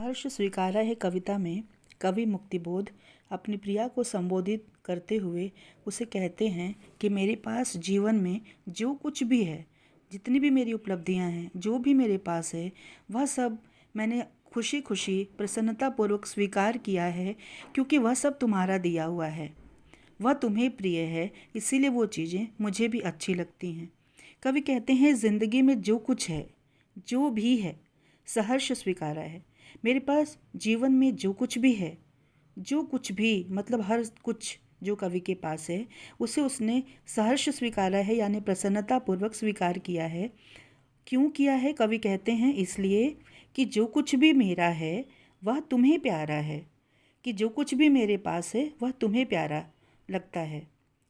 सहर्ष स्वीकारा है कविता में कवि मुक्तिबोध अपनी प्रिया को संबोधित करते हुए उसे कहते हैं कि मेरे पास जीवन में जो कुछ भी है, जितनी भी मेरी उपलब्धियां हैं, जो भी मेरे पास है, वह सब मैंने खुशी खुशी प्रसन्नतापूर्वक स्वीकार किया है, क्योंकि वह सब तुम्हारा दिया हुआ है। वह तुम्हें प्रिय है, इसीलिए वो चीज़ें मुझे भी अच्छी लगती हैं। कवि कहते हैं ज़िंदगी में जो कुछ है, जो भी है, सहर्ष स्वीकारा है। मेरे पास जीवन में जो कुछ भी है, जो कुछ भी मतलब हर कुछ जो कवि के पास है, उसे उसने सहर्ष स्वीकारा है, यानी प्रसन्नतापूर्वक स्वीकार किया है। क्यों किया है? कवि कहते हैं इसलिए कि जो कुछ भी मेरा है वह तुम्हें प्यारा है, कि जो कुछ भी मेरे पास है वह तुम्हें प्यारा लगता है,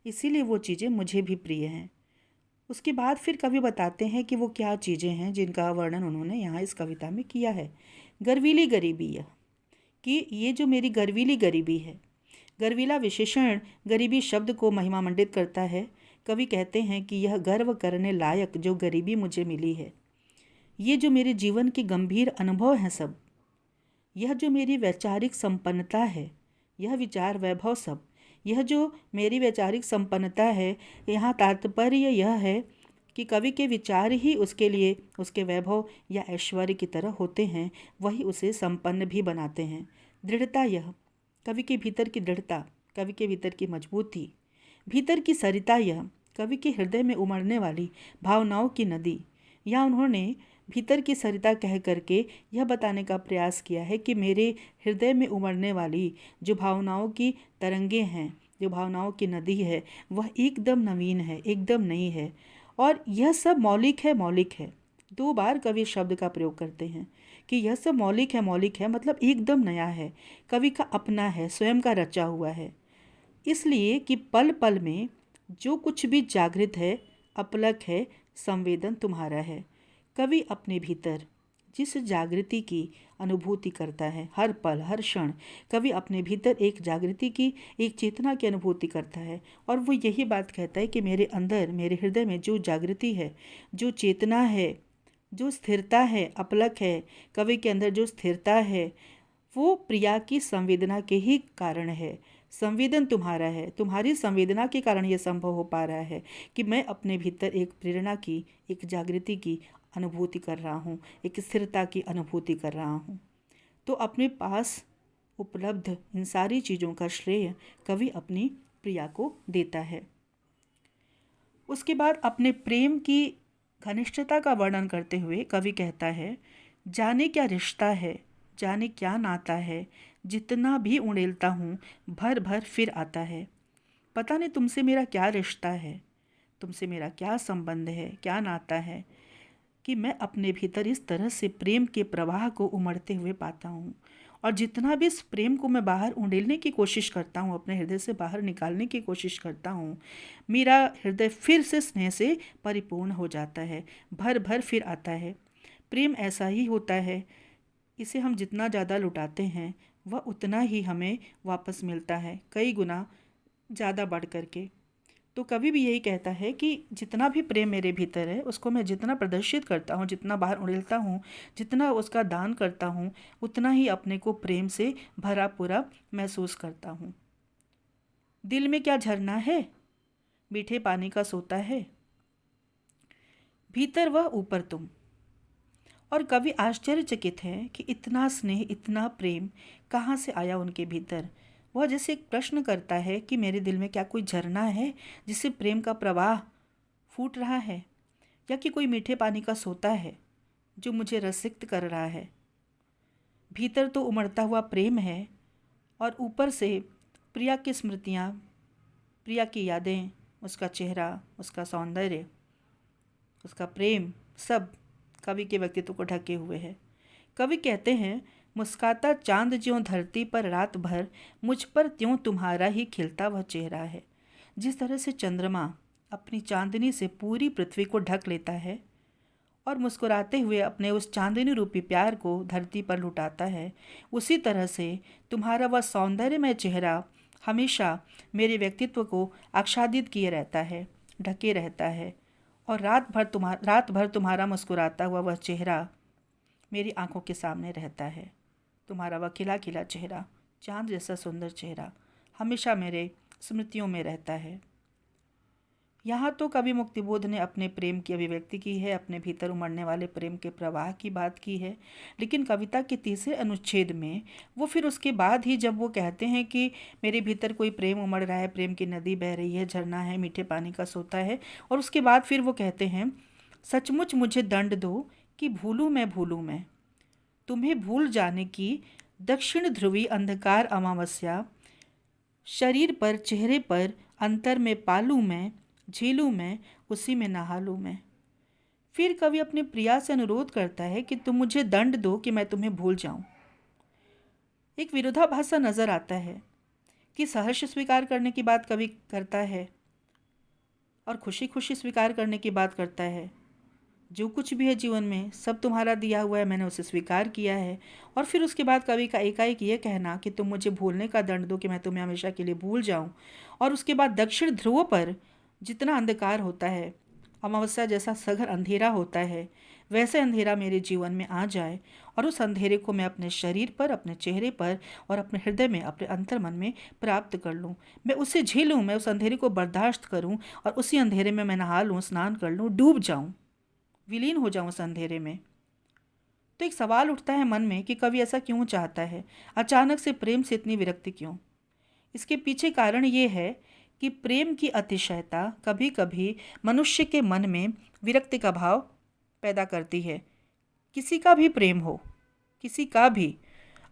इसीलिए वो चीज़ें मुझे भी प्रिय हैं। उसके बाद फिर कवि बताते हैं कि वो क्या चीज़ें हैं जिनका वर्णन उन्होंने यहाँ इस कविता में किया है। गर्वीली गरीबी, यह कि ये जो मेरी गर्वीली गरीबी है, गर्वीला विशेषण गरीबी शब्द को महिमामंडित करता है। कवि कहते हैं कि यह गर्व करने लायक जो गरीबी मुझे मिली है, ये जो मेरे जीवन के गंभीर अनुभव हैं सब, यह जो मेरी वैचारिक संपन्नता है, यह विचार वैभव सब, यह जो मेरी वैचारिक संपन्नता है, यहाँ तात्पर्य यह है कि कवि के विचार ही उसके लिए उसके वैभव या ऐश्वर्य की तरह होते हैं, वही उसे संपन्न भी बनाते हैं। दृढ़ता, यह कवि के भीतर की दृढ़ता, कवि के भीतर की मजबूती, भीतर की सरिता, यह कवि के हृदय में उमड़ने वाली भावनाओं की नदी। या उन्होंने भीतर की सरिता कह करके यह बताने का प्रयास किया है कि मेरे हृदय में उमड़ने वाली जो भावनाओं की तरंगे हैं, जो भावनाओं की नदी है, वह एकदम नवीन है, एकदम नई है, और यह सब मौलिक है, मौलिक है। 2 बार कवि शब्द का प्रयोग करते हैं कि यह सब मौलिक है, मौलिक है, मतलब एकदम नया है, कवि का अपना है, स्वयं का रचा हुआ है। इसलिए कि पल पल में जो कुछ भी जागृत है, अपलक है, संवेदन तुम्हारा है। कवि अपने भीतर जिस जागृति की अनुभूति करता है, हर पल हर क्षण कवि अपने भीतर एक जागृति की, एक चेतना की अनुभूति करता है, और वो यही बात कहता है कि मेरे अंदर, मेरे हृदय में जो जागृति है, जो चेतना है, जो स्थिरता है, अपलक है, कवि के अंदर जो स्थिरता है, वो प्रिया की संवेदना के ही कारण है। संवेदन तुम्हारा है, तुम्हारी संवेदना के कारण ये संभव हो पा रहा है कि मैं अपने भीतर एक प्रेरणा की, एक जागृति की अनुभूति कर रहा हूँ, एक स्थिरता की अनुभूति कर रहा हूँ। तो अपने पास उपलब्ध इन सारी चीज़ों का श्रेय कवि अपनी प्रिया को देता है। उसके बाद अपने प्रेम की घनिष्ठता का वर्णन करते हुए कवि कहता है, जाने क्या रिश्ता है, जाने क्या नाता है, जितना भी उड़ेलता हूँ भर भर फिर आता है। पता नहीं तुमसे मेरा क्या रिश्ता है, तुमसे मेरा क्या संबंध है, क्या नाता है, कि मैं अपने भीतर इस तरह से प्रेम के प्रवाह को उमड़ते हुए पाता हूँ, और जितना भी इस प्रेम को मैं बाहर उंडेलने की कोशिश करता हूँ, अपने हृदय से बाहर निकालने की कोशिश करता हूँ, मेरा हृदय फिर से स्नेह से परिपूर्ण हो जाता है, भर भर फिर आता है। प्रेम ऐसा ही होता है, इसे हम जितना ज़्यादा लुटाते हैं वह उतना ही हमें वापस मिलता है, कई गुना ज़्यादा बढ़ करके। तो कवि भी यही कहता है कि जितना भी प्रेम मेरे भीतर है, उसको मैं जितना प्रदर्शित करता हूँ, जितना बाहर उड़ेलता हूँ, जितना उसका दान करता हूँ, उतना ही अपने को प्रेम से भरा पूरा महसूस करता हूँ। दिल में क्या झरना है, मीठे पानी का सोता है, भीतर वह ऊपर तुम। और कवि आश्चर्यचकित है कि इतना स्नेह, इतना प्रेम कहाँ से आया उनके भीतर। वह जैसे एक प्रश्न करता है कि मेरे दिल में क्या कोई झरना है जिससे प्रेम का प्रवाह फूट रहा है, या कि कोई मीठे पानी का सोता है जो मुझे रसिक्त कर रहा है। भीतर तो उमड़ता हुआ प्रेम है, और ऊपर से प्रिया की स्मृतियाँ, प्रिया की यादें, उसका चेहरा, उसका सौंदर्य, उसका प्रेम, सब कवि के व्यक्तित्व को ढके हुए है। कवि कहते हैं, मुस्काता चांद ज्यों धरती पर रात भर, मुझ पर त्यों तुम्हारा ही खिलता वह चेहरा है। जिस तरह से चंद्रमा अपनी चांदनी से पूरी पृथ्वी को ढक लेता है और मुस्कुराते हुए अपने उस चांदनी रूपी प्यार को धरती पर लुटाता है, उसी तरह से तुम्हारा वह सौंदर्यमय चेहरा हमेशा मेरे व्यक्तित्व को आच्छादित किए रहता है, ढके रहता है, और रात भर तुम्हारा मुस्कुराता हुआ वह चेहरा मेरी आंखों के सामने रहता है। तुम्हारा वह खिला खिला चेहरा, चांद जैसा सुंदर चेहरा हमेशा मेरे स्मृतियों में रहता है। यहाँ तो कवि मुक्तिबोध ने अपने प्रेम की अभिव्यक्ति की है, अपने भीतर उमड़ने वाले प्रेम के प्रवाह की बात की है, लेकिन कविता के तीसरे अनुच्छेद में वो फिर उसके बाद ही जब वो कहते हैं कि मेरे भीतर कोई प्रेम उमड़ रहा है, प्रेम की नदी बह रही है, झरना है, मीठे पानी का सोता है, और उसके बाद फिर वो कहते हैं सचमुच मुझे दंड दो कि भूलूं मैं तुम्हें भूल जाने की दक्षिण ध्रुवी अंधकार अमावस्या, शरीर पर चेहरे पर अंतर में पालूं मैं, झीलूं मैं, उसी में नहा लूं मैं। फिर कवि अपने प्रिया से अनुरोध करता है कि तुम मुझे दंड दो कि मैं तुम्हें भूल जाऊं। एक विरोधाभास सा नजर आता है कि सहर्ष स्वीकार करने की बात कवि करता है और खुशी खुशी स्वीकार करने की बात करता है। जो कुछ भी है जीवन में सब तुम्हारा दिया हुआ है, मैंने उसे स्वीकार किया है। और फिर उसके बाद कवि का एकाएक ये कहना कि तुम मुझे भूलने का दंड दो कि मैं तुम्हें हमेशा के लिए भूल जाऊं। और उसके बाद दक्षिण ध्रुव पर जितना अंधकार होता है, अमावस्या जैसा सघन अंधेरा होता है, वैसे अंधेरा मेरे जीवन में आ जाए और उस अंधेरे को मैं अपने शरीर पर, अपने चेहरे पर और अपने हृदय में, अपने अंतर्मन में प्राप्त कर लूँ। मैं उसे झेलूँ, मैं उस अंधेरे को बर्दाश्त करूँ और उसी अंधेरे में मैं नहा लूँ, स्नान कर लूँ, डूब जाऊँ, विलीन हो जाऊँ उस अंधेरे में। तो एक सवाल उठता है मन में कि कवि ऐसा क्यों चाहता है? अचानक से प्रेम से इतनी विरक्ति क्यों? इसके पीछे कारण ये है कि प्रेम की अतिशयता कभी कभी मनुष्य के मन में विरक्ति का भाव पैदा करती है। किसी का भी प्रेम हो, किसी का भी,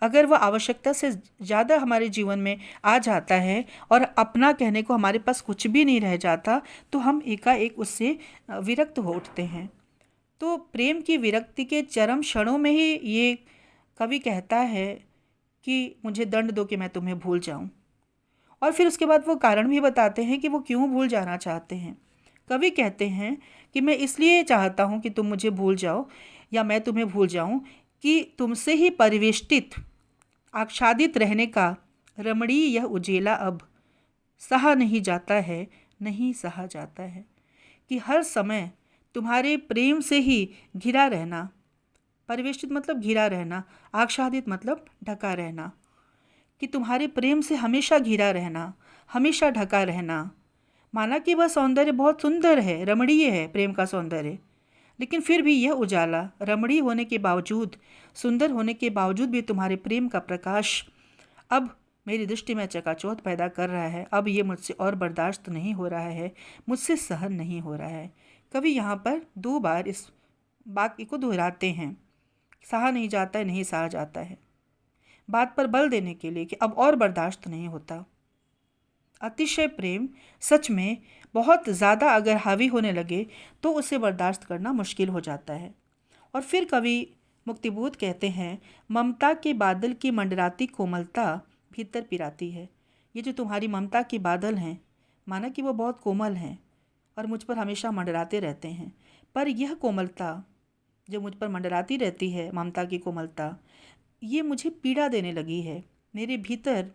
अगर वह आवश्यकता से ज़्यादा हमारे जीवन में आ जाता है और अपना कहने को हमारे पास कुछ भी नहीं रह जाता, तो हम एकाएक उससे विरक्त हो उठते हैं। तो प्रेम की विरक्ति के चरम क्षणों में ही ये कवि कहता है कि मुझे दंड दो कि मैं तुम्हें भूल जाऊं। और फिर उसके बाद वो कारण भी बताते हैं कि वो क्यों भूल जाना चाहते हैं। कवि कहते हैं कि मैं इसलिए चाहता हूँ कि तुम मुझे भूल जाओ या मैं तुम्हें भूल जाऊँ कि तुमसे ही परिवेष्टित आच्छादित रहने का रमणीय यह उजेला अब सहा नहीं जाता है, नहीं सहा जाता है। कि हर समय तुम्हारे प्रेम से ही घिरा रहना, परिवेष्टित मतलब घिरा रहना, आच्छादित मतलब ढका रहना, कि तुम्हारे प्रेम से हमेशा घिरा रहना, हमेशा ढका रहना। माना कि वह सौंदर्य बहुत सुंदर है, रमणीय है प्रेम का सौंदर्य, लेकिन फिर भी यह उजाला रमणीय होने के बावजूद, सुंदर होने के बावजूद भी तुम्हारे प्रेम का प्रकाश अब मेरी दृष्टि में चकाचौंध पैदा कर रहा है। अब ये मुझसे और बर्दाश्त नहीं हो रहा है, मुझसे सहन नहीं हो रहा है। कवि यहाँ पर 2 बार इस वाक्य को दोहराते हैं, सहा नहीं जाता है, नहीं सहा जाता है, बात पर बल देने के लिए कि अब और बर्दाश्त नहीं होता। अतिशय प्रेम सच में बहुत ज़्यादा अगर हावी होने लगे तो उसे बर्दाश्त करना मुश्किल हो जाता है। और फिर कवि मुक्तिबोध कहते हैं, ममता के बादल की मंडराती कोमलता भीतर पिराती है। ये जो तुम्हारी ममता के बादल हैं, माना कि वो बहुत कोमल हैं और मुझ पर हमेशा मंडराते रहते हैं, पर यह कोमलता जो मुझ पर मंडराती रहती है, ममता की कोमलता, ये मुझे पीड़ा देने लगी है, मेरे भीतर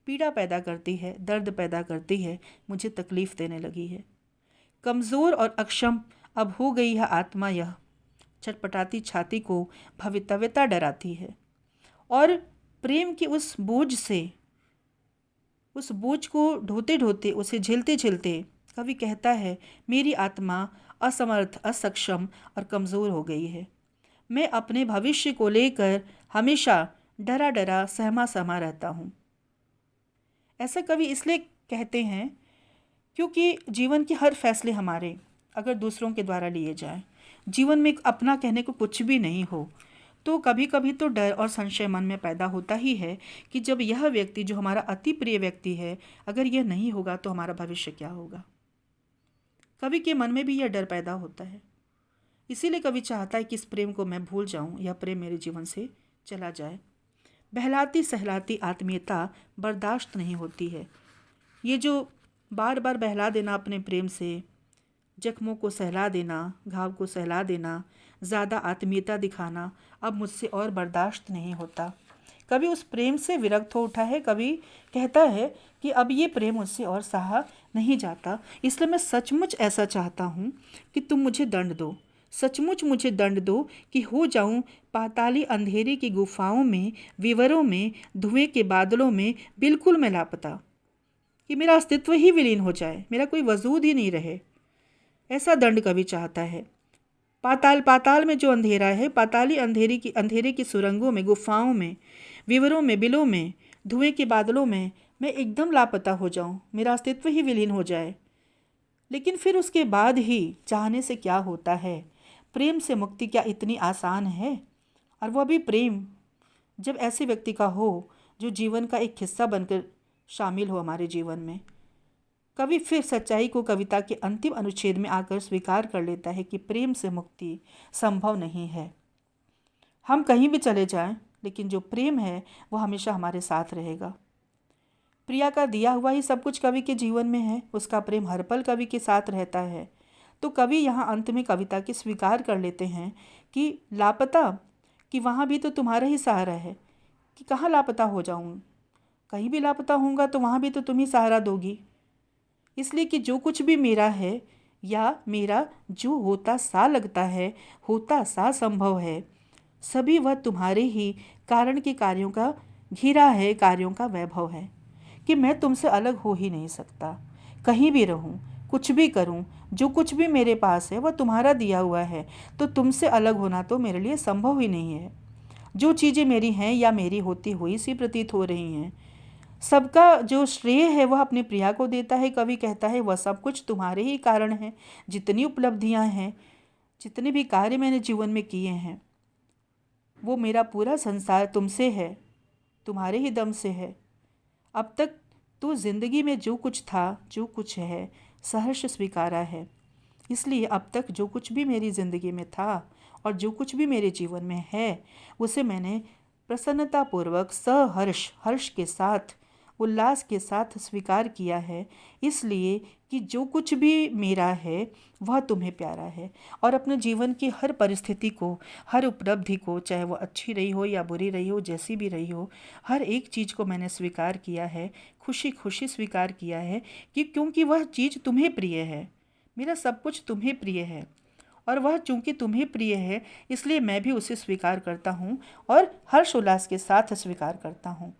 पीड़ा पैदा करती है, दर्द पैदा करती है, मुझे तकलीफ़ देने लगी है। कमज़ोर और अक्षम अब हो गई है आत्मा, यह छटपटाती छाती को भवितव्यता डराती है। और प्रेम की उस बोझ से, उस बोझ को ढोते ढोते, उसे झेलते झेलते कवि कहता है, मेरी आत्मा असमर्थ, असक्षम और कमज़ोर हो गई है। मैं अपने भविष्य को लेकर हमेशा डरा डरा सहमा सहमा रहता हूँ। ऐसा कवि इसलिए कहते हैं क्योंकि जीवन के हर फैसले हमारे अगर दूसरों के द्वारा लिए जाएं, जीवन में अपना कहने को कुछ भी नहीं हो, तो कभी कभी तो डर और संशय मन में पैदा होता ही है कि जब यह व्यक्ति जो हमारा अति प्रिय व्यक्ति है, अगर यह नहीं होगा तो हमारा भविष्य क्या होगा। कवि के मन में भी यह डर पैदा होता है। इसीलिए कवि चाहता है कि इस प्रेम को मैं भूल जाऊं, यह प्रेम मेरे जीवन से चला जाए। बहलाती सहलाती आत्मीयता बर्दाश्त नहीं होती है। ये जो बार बार बहला देना अपने प्रेम से, जख्मों को सहला देना, घाव को सहला देना, ज़्यादा आत्मीयता दिखाना, अब मुझसे और बर्दाश्त नहीं होता। कभी उस प्रेम से विरक्त हो उठा है। कभी कहता है कि अब ये प्रेम मुझसे और सहा नहीं जाता, इसलिए मैं सचमुच ऐसा चाहता हूँ कि तुम मुझे दंड दो, सचमुच मुझे दंड दो कि हो जाऊं पाताली अंधेरे की गुफाओं में, विवरों में, धुएं के बादलों में, बिल्कुल मैं लापता, कि मेरा अस्तित्व ही विलीन हो जाए, मेरा कोई वजूद ही नहीं रहे। ऐसा दंड कवि चाहता है। पाताल पाताल में जो अंधेरा है, पाताली अंधेरे की सुरंगों में, गुफाओं में, विवरों में, बिलों में, धुएं के बादलों में मैं एकदम लापता हो जाऊं, मेरा अस्तित्व ही विलीन हो जाए। लेकिन फिर उसके बाद ही चाहने से क्या होता है? प्रेम से मुक्ति क्या इतनी आसान है? और वह भी प्रेम जब ऐसे व्यक्ति का हो जो जीवन का एक हिस्सा बनकर शामिल हो हमारे जीवन में। कवि फिर सच्चाई को कविता के अंतिम अनुच्छेद में आकर स्वीकार कर लेता है कि प्रेम से मुक्ति संभव नहीं है। हम कहीं भी चले जाएं, लेकिन जो प्रेम है वह हमेशा हमारे साथ रहेगा। प्रिया का दिया हुआ ही सब कुछ कवि के जीवन में है, उसका प्रेम हर पल कवि के साथ रहता है। तो कवि यहाँ अंत में कविता के स्वीकार कर लेते हैं कि लापता, कि वहाँ भी तो तुम्हारा ही सहारा है, कि कहाँ लापता हो जाऊँ, कहीं भी लापता होऊंगा तो वहाँ भी तो तुम ही सहारा दोगी। इसलिए कि जो कुछ भी मेरा है या मेरा जो होता सा लगता है, होता सा संभव है, सभी वह तुम्हारे ही कारण के कार्यों का घिरा है, कार्यों का वैभव है, कि मैं तुमसे अलग हो ही नहीं सकता। कहीं भी रहूं, कुछ भी करूं, जो कुछ भी मेरे पास है वह तुम्हारा दिया हुआ है, तो तुमसे अलग होना तो मेरे लिए संभव ही नहीं है। जो चीज़ें मेरी हैं या मेरी होती हुई सी प्रतीत हो रही हैं, सबका जो श्रेय है वह अपने प्रिया को देता है। कवि कहता है वह सब कुछ तुम्हारे ही कारण है। जितनी उपलब्धियां हैं, जितने भी कार्य मैंने जीवन में किए हैं, वो मेरा पूरा संसार तुमसे है, तुम्हारे ही दम से है। अब तक तो जिंदगी में जो कुछ था, जो कुछ है, सहर्ष स्वीकारा है। इसलिए अब तक जो कुछ भी मेरी ज़िंदगी में था और जो कुछ भी मेरे जीवन में है, उसे मैंने प्रसन्नतापूर्वक, सहर्ष, हर्ष के साथ, उल्लास के साथ स्वीकार किया है। इसलिए कि जो कुछ भी मेरा है वह तुम्हें प्यारा है, और अपने जीवन की हर परिस्थिति को, हर उपलब्धि को, चाहे वो अच्छी रही हो या बुरी रही हो, जैसी भी रही हो, हर एक चीज़ को मैंने स्वीकार किया है, खुशी खुशी स्वीकार किया है, कि क्योंकि वह चीज़ तुम्हें प्रिय है, मेरा सब कुछ तुम्हें प्रिय है, और वह चूंकि तुम्हें प्रिय है इसलिए मैं भी उसे स्वीकार करता हूँ और हर्ष उल्लास के साथ स्वीकार करता हूँ।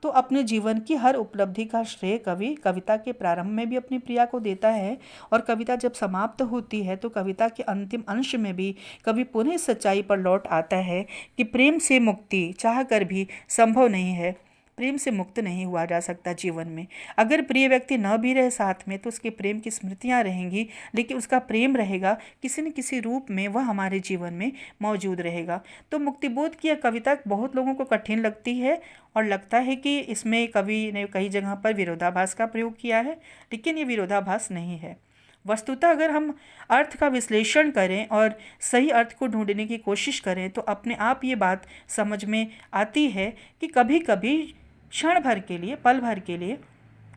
तो अपने जीवन की हर उपलब्धि का श्रेय कवि कविता के प्रारंभ में भी अपनी प्रिया को देता है, और कविता जब समाप्त होती है तो कविता के अंतिम अंश में भी कवि पुनः सच्चाई पर लौट आता है कि प्रेम से मुक्ति चाह कर भी संभव नहीं है। प्रेम से मुक्त नहीं हुआ जा सकता जीवन में। अगर प्रिय व्यक्ति न भी रहे साथ में तो उसके प्रेम की स्मृतियाँ रहेंगी, लेकिन उसका प्रेम रहेगा, किसी न किसी रूप में वह हमारे जीवन में मौजूद रहेगा। तो मुक्तिबोध की यह कविता बहुत लोगों को कठिन लगती है, और लगता है कि इसमें कवि ने कई जगह पर विरोधाभास का प्रयोग किया है, लेकिन ये विरोधाभास नहीं है। वस्तुतः अगर हम अर्थ का विश्लेषण करें और सही अर्थ को ढूंढने की कोशिश करें तो अपने आप ये बात समझ में आती है कि कभी कभी क्षण भर के लिए, पल भर के लिए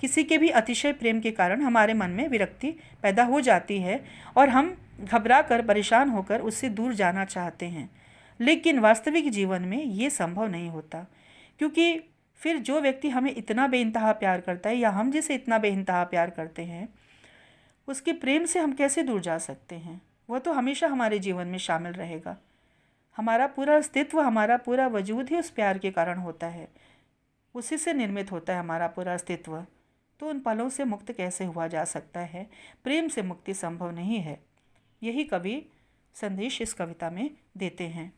किसी के भी अतिशय प्रेम के कारण हमारे मन में विरक्ति पैदा हो जाती है और हम घबरा कर, परेशान होकर उससे दूर जाना चाहते हैं। लेकिन वास्तविक जीवन में ये संभव नहीं होता, क्योंकि फिर जो व्यक्ति हमें इतना बेइंतहा प्यार करता है या हम जिसे इतना बेइंतहा प्यार करते हैं, उसके प्रेम से हम कैसे दूर जा सकते हैं? वह तो हमेशा हमारे जीवन में शामिल रहेगा। हमारा पूरा अस्तित्व, हमारा पूरा वजूद ही उस प्यार के कारण होता है, उसी से निर्मित होता है हमारा पूरा अस्तित्व। तो उन पलों से मुक्त कैसे हुआ जा सकता है? प्रेम से मुक्ति संभव नहीं है। यही कवि संदेश इस कविता में देते हैं।